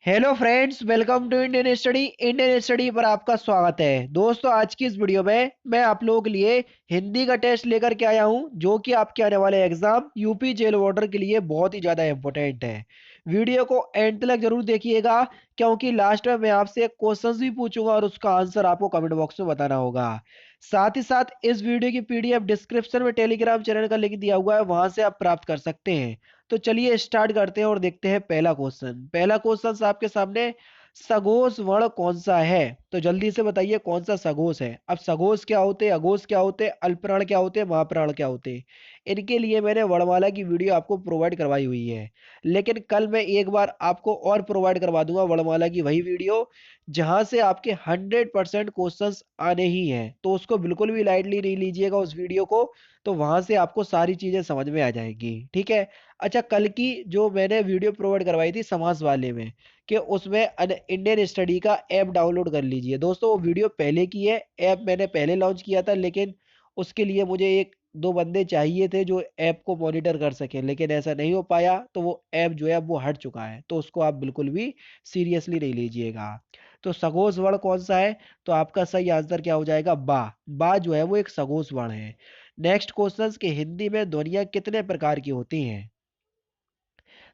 Hello friends, welcome to Indian study पर आपका स्वागत है। दोस्तों, आज की इस वीडियो में मैं आप लोगों के लिए हिंदी का टेस्ट लेकर के आया हूं, जो कि आपके आने वाले एग्जाम यूपी जेल वार्डर के लिए बहुत ही ज़्यादा इंपॉर्टेंट है। वीडियो को एंड तक जरूर देखिएगा, क्योंकि लास्ट में मैं आपसे एक क्वेश्चन भी पूछूंगा और उसका आंसर आपको कमेंट बॉक्स में बताना होगा। साथ ही साथ इस वीडियो की पीडीएफ डिस्क्रिप्शन में टेलीग्राम चैनल का लिंक दिया हुआ है, वहां से आप प्राप्त कर सकते हैं। तो चलिए स्टार्ट करते हैं और देखते हैं पहला क्वेश्चन आपके सामने। सघोष वर्ण कौन सा है? तो जल्दी से बताइए कौन सा सघोष है। अब सघोष क्या होते हैं, अघोष क्या होते हैं, अल्पप्राण क्या होते हैं, महाप्राण क्या होते हैं, इनके लिए मैंने वर्णमाला की वीडियो आपको प्रोवाइड करवाई हुई है। लेकिन कल मैं एक बार आपको और प्रोवाइड करवा दूंगा वर्णमाला की वही वीडियो, जहां से आपके 100% क्वेश्चंस आने ही हैं। तो उसको बिल्कुल भी लाइटली नहीं लीजिएगा उस वीडियो को। तो वहां से आपको सारी चीजें समझ में आ जाएंगी, ठीक है। अच्छा, कल की जो मैंने वीडियो प्रोवाइड करवाई थी समास वाले में, कि उसमें इंडियन स्टडी का ऐप डाउनलोड कर लीजिए। दोस्तों, वो वीडियो पहले की है, ऐप मैंने पहले लॉन्च किया था, लेकिन उसके लिए मुझे एक दो बंदे चाहिए थे जो ऐप को मॉनिटर कर सके, लेकिन ऐसा नहीं हो पाया। तो वो ऐप जो है वो हट चुका है, तो उसको आप बिल्कुल भी सीरियसली नहीं लीजिएगा। तो सघोष वर्ण कौन सा है? तो आपका सही आंसर क्या हो जाएगा? बा। बा जो है वो एक सघोष वर्ण है। नेक्स्ट क्वेश्चन, के हिंदी में ध्वनियां कितने प्रकार की होती हैं?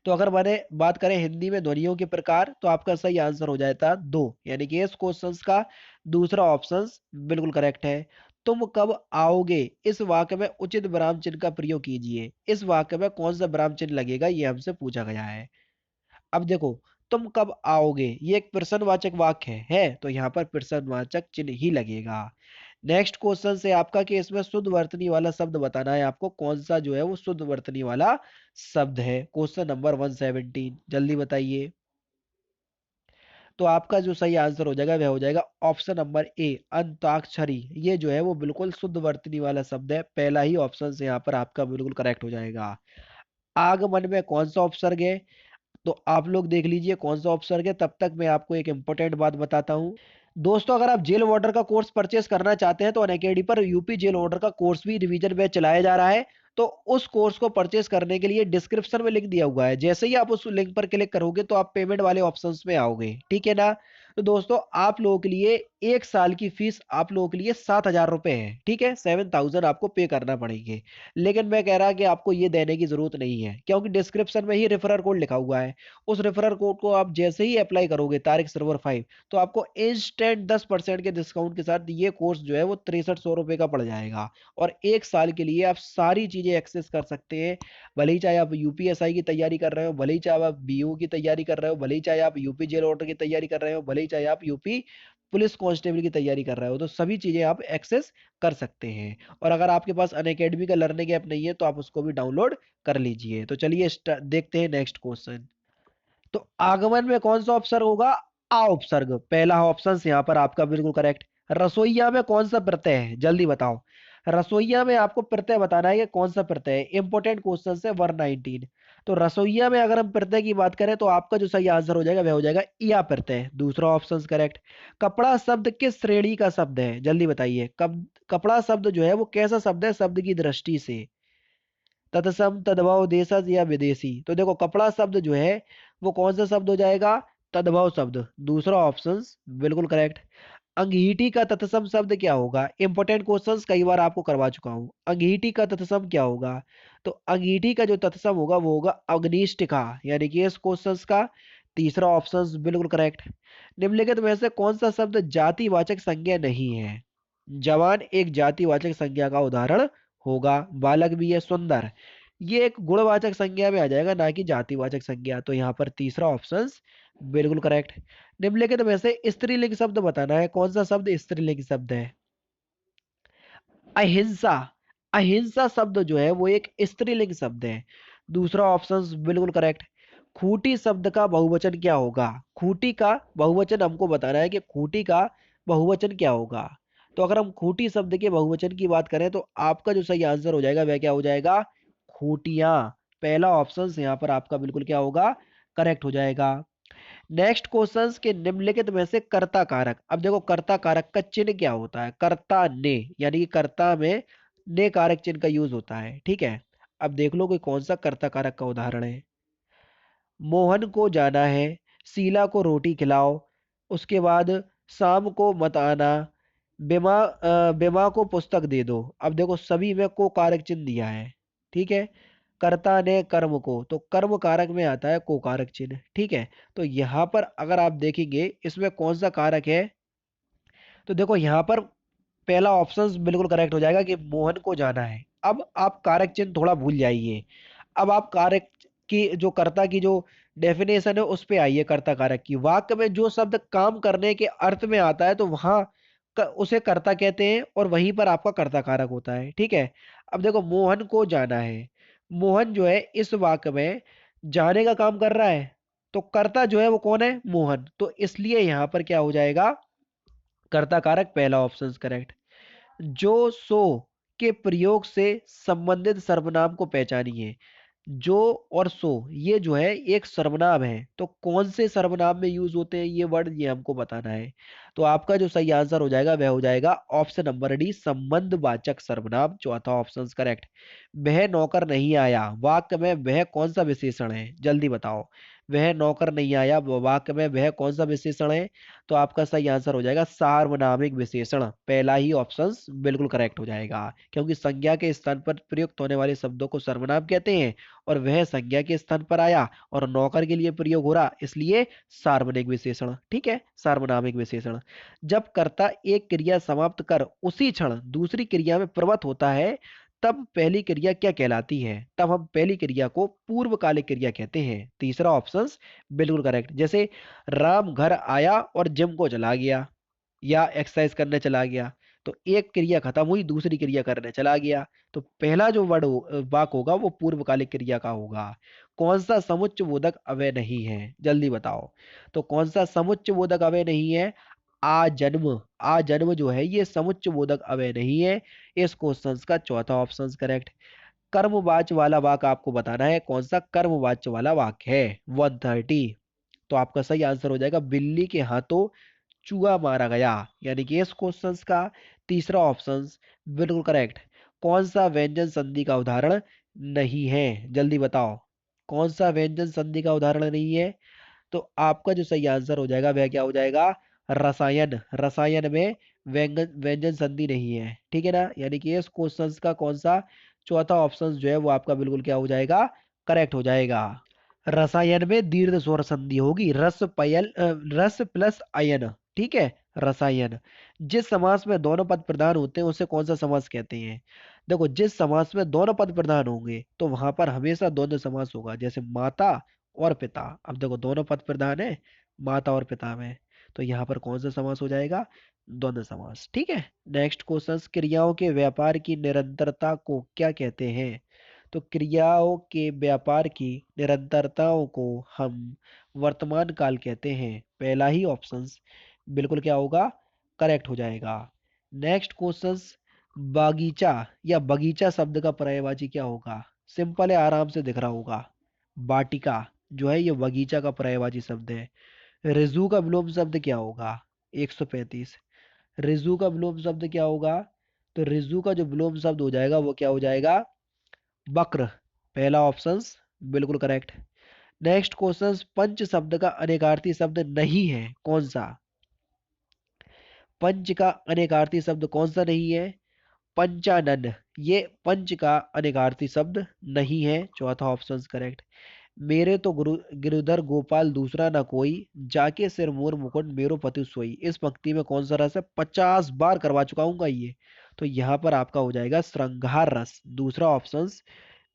तो अगर मैंने बात करें हिंदी में ध्वनियों के प्रकार, तो आपका सही आंसर हो जाता दो, यानी कि इस क्वेश्चन का दूसरा ऑप्शन बिल्कुल करेक्ट है। तुम कब आओगे, इस वाक्य में उचित विराम चिन्ह का प्रयोग कीजिए। इस वाक्य में कौन सा विराम चिन्ह लगेगा, ये हमसे पूछा गया है। अब देखो, तुम कब आओगे ये एक प्रश्नवाचक वाक्य है, तो यहाँ पर प्रश्नवाचक चिन्ह ही लगेगा। नेक्स्ट क्वेश्चन से आपका, कि इसमें शुद्ध वर्तनी वाला शब्द बताना है आपको, कौन सा जो है वो शुद्ध वर्तनी वाला शब्द है। क्वेश्चन नंबर 117, जल्दी बताइए। तो आपका जो सही आंसर हो जाएगा वह हो जाएगा ऑप्शन नंबर ए, अंताक्षरी। ये जो है वो बिल्कुल शुद्ध वर्तनी वाला शब्द है, पहला ही ऑप्शन से यहाँ पर आपका बिल्कुल करेक्ट हो जाएगा। आगमन में कौन सा उपसर्ग है? तो आप लोग देख लीजिए कौन सा उपसर्ग है, तब तक मैं आपको एक इंपॉर्टेंट बात बताता हूँ। दोस्तों, अगर आप जेल वार्डर का कोर्स परचेस करना चाहते हैं, तो अनअकैडमी पर यूपी जेल वार्डर का कोर्स भी रिवीजन बैच चलाया जा रहा है। तो उस कोर्स को परचेस करने के लिए डिस्क्रिप्शन में लिंक दिया हुआ है, जैसे ही आप उस लिंक पर क्लिक करोगे तो आप पेमेंट वाले ऑप्शंस में आओगे, ठीक है ना। तो दोस्तों, आप लोगों के लिए एक साल की फीस आप लोगों के लिए 7,000 रुपए है, ठीक है। 7,000 आपको पे करना पड़ेंगे। लेकिन मैं कह रहा कि आपको ये देने की जरूरत नहीं है, क्योंकि डिस्क्रिप्शन में ही रेफरल कोड लिखा हुआ है। उस रेफरल कोड को आप जैसे ही अप्लाई करोगे, तारिक सर्वर 5, तो आपको इंस्टेंट 10% के डिस्काउंट के साथ ये कोर्स जो है वो 6300 रुपये का पड़ जाएगा। और एक साल के लिए आप सारी चीजें एक्सेस कर सकते हैं। भले ही चाहे आप यूपीएसआई की तैयारी कर रहे हो, भले ही चाहे आप बीयू की तैयारी कर रहे हो, भले ही चाहे आप यूपी जेल ऑर्डर की तैयारी कर रहे हो, भले ही चाहे आप यूपी पुलिस कांस्टेबल की तैयारी कर रहे हो, तो सभी चीजें आप एक्सेस कर सकते हैं। और अगर आपके पास अनअकैडमी का लर्निंग ऐप नहीं है, तो आप उसको भी डाउनलोड कर लीजिए। तो चलिए देखते हैं नेक्स्ट क्वेश्चन। तो आगमन में कौन सा उपसर्ग होगा? आ उपसर्ग, पहला ऑप्शन यहाँ पर आपका बिल्कुल करेक्ट। रसोईया में कौन सा प्रत्यय है, जल्दी बताओ। रसोईया में आपको प्रत्यय बताना है कि कौन सा प्रत्यय है। इंपॉर्टेंट क्वेश्चन है 119। तो रसोईया में अगर हम प्रत्यय की बात करें, तो आपका जो सही आंसर हो जाएगा वह हो जाएगा या प्रत्यय, दूसरा ऑप्शन करेक्ट। कपड़ा शब्द किस श्रेणी का शब्द है, जल्दी बताइए। कपड़ा शब्द जो है वो कैसा शब्द है शब्द की दृष्टि से? तत्सम, तद्भव, देशज या विदेशी? तो देखो, कपड़ा शब्द जो है वो कौन सा शब्द हो जाएगा? तद्भव शब्द, दूसरा ऑप्शन बिल्कुल करेक्ट। अंगीठी का तत्सम शब्द क्या होगा? इंपॉर्टेंट क्वेश्चंस कई बार आपको करवा चुका हूं। अंगीठी का तत्सम क्या होगा? तो अंगीठी का जो तत्सम होगा वो होगा अग्निष्ठिका, यानी कि इस क्वेश्चंस का तीसरा ऑप्शन बिल्कुल करेक्ट। निम्नलिखित में से कौन सा शब्द जातिवाचक संज्ञा नहीं है? जवान एक जातिवाचक संज्ञा का उदाहरण होगा। बालक भी है, सुंदर, ये एक गुणवाचक संज्ञा में आ जाएगा, ना कि जातिवाचक संज्ञा। तो यहाँ पर तीसरा ऑप्शन बिल्कुल करेक्ट। निम्नलिखित में से स्त्रीलिंग शब्द बताना है, कौन सा शब्द स्त्रीलिंग शब्द है? अहिंसा। अहिंसा शब्द जो है वो एक स्त्रीलिंग शब्द है, दूसरा ऑप्शन बिल्कुल करेक्ट। खूंटी शब्द का बहुवचन क्या होगा? खूंटी का बहुवचन हमको बताना है कि खूंटी का बहुवचन क्या होगा। तो अगर हम खूंटी शब्द के बहुवचन की बात करें, तो आपका जो सही आंसर हो जाएगा वह क्या हो जाएगा? खूंटियां, पहला ऑप्शन यहाँ पर आपका बिल्कुल क्या होगा? करेक्ट हो जाएगा। नेक्स्ट क्वेश्चंस के निम्नलिखित में से कर्ता कारक, अब देखो कर्ता कारक का चिन्ह क्या होता है? कर्ता ने, यानी कि कर्ता में ने कारक चिन्ह का यूज होता है, ठीक है। अब देख लो कोई कौन सा कर्ता कारक का उदाहरण है। मोहन को जाना है, शीला को रोटी खिलाओ, उसके बाद शाम को मत आना, बेमा को पुस्तक दे दो। अब देखो सभी में को कारक चिन्ह दिया है, ठीक है। कर्ता ने कर्म को, तो कर्म कारक में आता है को कारक चिन्ह, ठीक है। तो यहाँ पर अगर आप देखेंगे इसमें कौन सा कारक है, तो देखो यहाँ पर पहला ऑप्शन बिल्कुल करेक्ट हो जाएगा कि मोहन को जाना है। अब आप कारक चिन्ह थोड़ा भूल जाइए। अब आप कारक की जो कर्ता की जो डेफिनेशन है उस पे आइए, कर्ता कारक की। वाक्य में जो शब्द काम करने के अर्थ में आता है तो वहां उसे कर्ता कहते हैं और वहीं पर आपका कर्ता कारक होता है, ठीक है। अब देखो मोहन को जाना है, मोहन जो है इस वाक्य में जाने का काम कर रहा है, तो कर्ता जो है वो कौन है, मोहन। तो इसलिए यहां पर क्या हो जाएगा, कर्ता कारक पहला ऑप्शन करेक्ट। जो सो के प्रयोग से संबंधित सर्वनाम को पहचानिए। जो और सो ये जो है एक सर्वनाम है, तो कौन से सर्वनाम में यूज होते हैं ये वर्ड, ये हमको बताना है। तो आपका जो सही आंसर हो जाएगा वह हो जाएगा ऑप्शन नंबर डी, संबंधवाचक सर्वनाम, चौथा ऑप्शन करेक्ट। वह नौकर नहीं आया वाक्य में वह कौन सा विशेषण है, जल्दी बताओ। वह नौकर नहीं आया वाक्य में वह कौन सा विशेषण है, तो आपका सही आंसर हो जाएगा सार्वनामिक विशेषण, पहला ही ऑप्शन बिल्कुल करेक्ट हो जाएगा। क्योंकि संज्ञा के स्थान पर प्रयुक्त होने वाले शब्दों को सर्वनाम कहते हैं और वह संज्ञा के स्थान पर आया और नौकर के लिए प्रयोग हो रहा, इसलिए सार्वनामिक विशेषण, ठीक है, सार्वनामिक विशेषण। जब कर्ता एक क्रिया समाप्त कर उसी क्षण दूसरी क्रिया में प्रवृत्त होता है तब पहली क्रिया क्या कहलाती है, तब हम पहली क्रिया को पूर्वकालिक क्रिया कहते हैं, तीसरा ऑप्शन बिल्कुल करेक्ट। जैसे राम घर आया और जिम को चला गया या एक्सरसाइज करने चला गया, तो एक क्रिया खत्म हुई दूसरी क्रिया करने चला गया, तो पहला जो वर्ड वाक होगा वो पूर्वकालिक क्रिया का होगा। कौन सा समुच्चय बोधक अव्यय नहीं है, जल्दी बताओ। तो कौन सा समुच्चय बोधक अव्यय नहीं है, आजन्म। आजन्म जो है ये समुच्चय बोधक अव्यय नहीं है, इस क्वेश्चन का चौथा ऑप्शन करेक्ट। कर्मवाच्य वाला वाक्य आपको बताना है, कौन सा कर्मवाच्य वाला वाक्य है, 130। तो आपका सही आंसर हो जाएगा बिल्ली के हाथों चूहा मारा गया, यानी कि इस क्वेश्चन का तीसरा ऑप्शन बिल्कुल करेक्ट। कौन सा व्यंजन संधि का उदाहरण नहीं है, जल्दी बताओ। कौन सा व्यंजन संधि का उदाहरण नहीं है, तो आपका जो सही आंसर हो जाएगा वह क्या हो जाएगा, रसायन। रसायन में व्यंजन व्यंजन संधि नहीं है, ठीक है ना। यानी कि इस क्वेश्चन का कौन सा चौथा ऑप्शन जो है वो आपका बिल्कुल क्या हो जाएगा, करेक्ट हो जाएगा। रसायन में दीर्घ स्वर संधि होगी, रस प्लस अयन, ठीक है। रसायन। जिस समास में दोनों पद प्रधान होते हैं उसे कौन सा समास कहते हैं। देखो जिस समास में दोनों पद प्रधान होंगे तो वहां पर हमेशा द्वंद्व समास होगा, जैसे माता और पिता। अब देखो दोनों पद प्रधान है माता और पिता में, तो यहाँ पर कौन सा समास हो जाएगा, द्वंद्व समास, ठीक है। नेक्स्ट क्वेश्चन, क्रियाओं के व्यापार की निरंतरता को क्या कहते हैं। तो क्रियाओं के व्यापार की निरंतरताओं को हम वर्तमान काल कहते हैं, पहला ही ऑप्शन बिल्कुल क्या होगा, करेक्ट हो जाएगा। नेक्स्ट क्वेश्चन, बागीचा या बगीचा शब्द का पर्यायवाची क्या होगा, सिंपल है, आराम से दिख रहा होगा। वाटिका जो है ये बगीचा का पर्यायवाची शब्द है। रिजु का विलोम शब्द क्या होगा, 135। रिजु का विलोम शब्द क्या होगा, तो रिजु का जो विलोम शब्द हो जाएगा वो क्या हो जाएगा, वक्र, पहला ऑप्शन बिल्कुल करेक्ट। नेक्स्ट क्वेश्चन, पंच शब्द का अनेकार्थी शब्द नहीं है कौन सा, पंच का अनेकार्थी शब्द कौन सा नहीं है, पंचानन, ये पंच का अनेकार्थी शब्द नहीं है, चौथा ऑप्शन करेक्ट। मेरे तो गुरु गिरधर गोपाल दूसरा ना कोई, जाके सिर मोर मुकुट मेरो पति सोई, इस पंक्ति में कौन सा रस है, 50 बार करवा चुका हूँ ये। तो यहाँ पर आपका हो जाएगा श्रृंगार रस, दूसरा ऑप्शन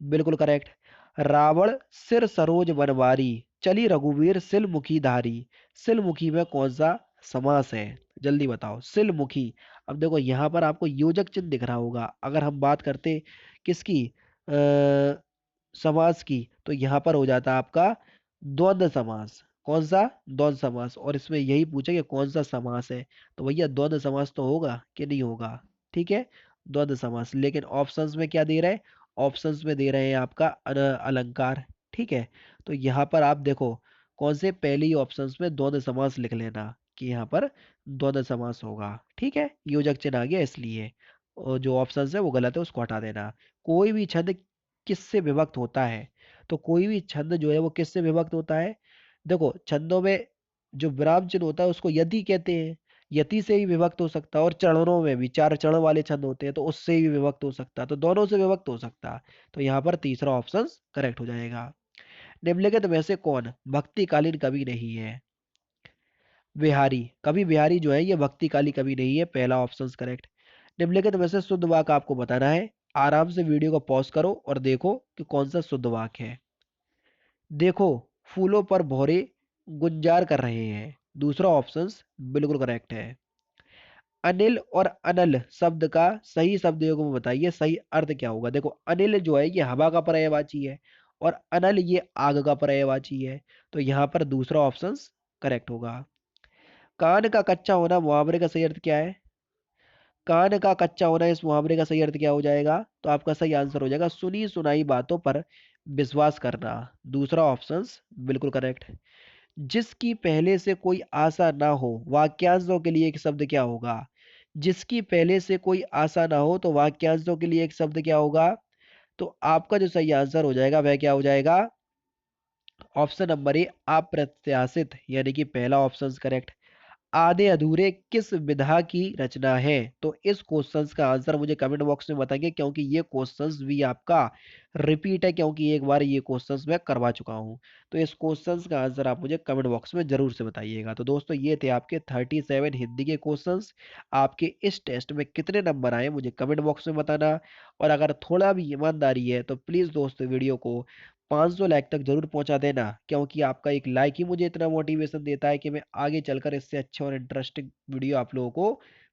बिल्कुल करेक्ट। रावण सिर सरोज बनवारी, चली रघुवीर सिलमुखी धारी, सिलमुखी में कौन सा समास है, जल्दी बताओ। सिलमुखी, अब देखो यहाँ पर आपको योजक चिन्ह दिख रहा होगा, अगर हम बात करते किसकी, समास की, तो यहाँ पर हो जाता है आपका द्वंद्व समास, कौन सा, द्वंद्व समास। और इसमें यही पूछा कि कौन सा समास है, तो भैया द्वंद्व समास तो होगा कि नहीं होगा, ठीक है, द्वंद्व समास। लेकिन ऑप्शंस में क्या दे रहे हैं, ऑप्शंस में दे रहे हैं आपका अलंकार, ठीक है। तो यहाँ पर आप देखो कौन से पहले ही ऑप्शंस में द्वंद्व समास लिख लेना कि यहाँ पर द्वंद्व समास होगा, ठीक है, योजक चिन्ह आ गया इसलिए। और जो ऑप्शंस है वो गलत है उसको हटा देना। कोई भी छंद किससे विभक्त होता है, तो कोई भी छंद जो है वो किससे विभक्त होता है, देखो छंदों में जो विराम चिन्ह होता है उसको यति कहते हैं। यति से ही विभक्त हो सकता है, और चरणों में भी 4 चरण वाले छंद होते हैं तो उससे भी विभक्त हो सकता है, तो दोनों से विभक्त हो सकता है। तो यहाँ पर तीसरा ऑप्शन करेक्ट हो जाएगा। निम्नलिखित में से कौन भक्तिकालीन कवि नहीं है? बिहारी, कवि बिहारी जो है ये भक्तिकाली कवि नहीं है, पहला ऑप्शन करेक्ट। निम्नलिखित में से शुद्ध वाक्य आपको बताना है। आराम से वीडियो को पॉज करो और देखो कि कौन सा शुद्ध वाक्य है। देखो, फूलों पर भौरे गुंजार कर रहे हैं, दूसरा ऑप्शन बिल्कुल करेक्ट है। अनिल और अनल शब्द का सही शब्द युग्म बताइए, सही अर्थ क्या होगा? देखो अनिल जो है ये हवा का पर्यायवाची है, और अनल ये आग का पर्यायवाची है, तो यहाँ पर दूसरा ऑप्शन करेक्ट होगा। कान का कच्चा होना मुहावरे का सही अर्थ क्या है? कान का कच्चा होना इस मुहावरे का सही अर्थ क्या हो जाएगा? तो आपका सही आंसर हो जाएगा सुनी सुनाई बातों पर विश्वास करना, दूसरा ऑप्शन बिल्कुल करेक्ट। जिसकी पहले से कोई आशा ना हो, वाक्यांशों के लिए एक शब्द क्या होगा? जिसकी पहले से कोई आशा ना हो तो वाक्यांशों के लिए एक शब्द क्या होगा? तो आपका जो सही आंसर हो जाएगा वह क्या हो जाएगा? ऑप्शन नंबर ए अप्रत्याशित, यानी कि पहला ऑप्शन करेक्ट। आधे अधूरे किस विधा की रचना है? तो इस क्वेश्चंस का आंसर मुझे कमेंट बॉक्स में बताएंगे, क्योंकि ये क्वेश्चंस भी आपका रिपीट है, क्योंकि एक बार ये क्वेश्चंस मैं करवा चुका हूँ। तो इस क्वेश्चंस का आंसर आप मुझे कमेंट बॉक्स में जरूर से बताइएगा। तो दोस्तों ये थे आपके 37 हिंदी के क्वेश्चंस। आपके इस टेस्ट में कितने नंबर आए मुझे कमेंट बॉक्स में बताना, और अगर थोड़ा भी ईमानदारी है तो प्लीज़ दोस्तों वीडियो को 500 लाइक तक जरूर पहुंचा देना, क्योंकि आपका एक लाइक ही मुझे इतना मोटिवेशन देता है कि मैं आगे चलकर इससे अच्छे और इंटरेस्टिंग वीडियो आप लोगों को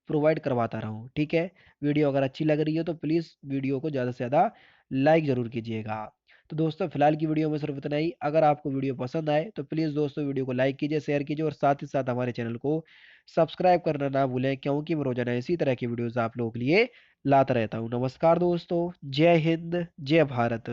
प्रोवाइड करवाता रहूं। ठीक है, वीडियो अगर अच्छी लग रही हो तो प्लीज़ वीडियो को ज़्यादा से ज़्यादा लाइक ज़रूर कीजिएगा। तो दोस्तों फिलहाल की वीडियो में सिर्फ इतना ही। अगर आपको वीडियो पसंद आए तो प्लीज़ दोस्तों वीडियो को लाइक कीजिए, शेयर कीजिए, और साथ ही साथ हमारे चैनल को सब्सक्राइब करना ना भूलें, क्योंकि मैं रोजाना इसी तरह की वीडियोज़ आप लोगों के लिए लाता रहता हूँ। नमस्कार दोस्तों, जय हिंद, जय भारत।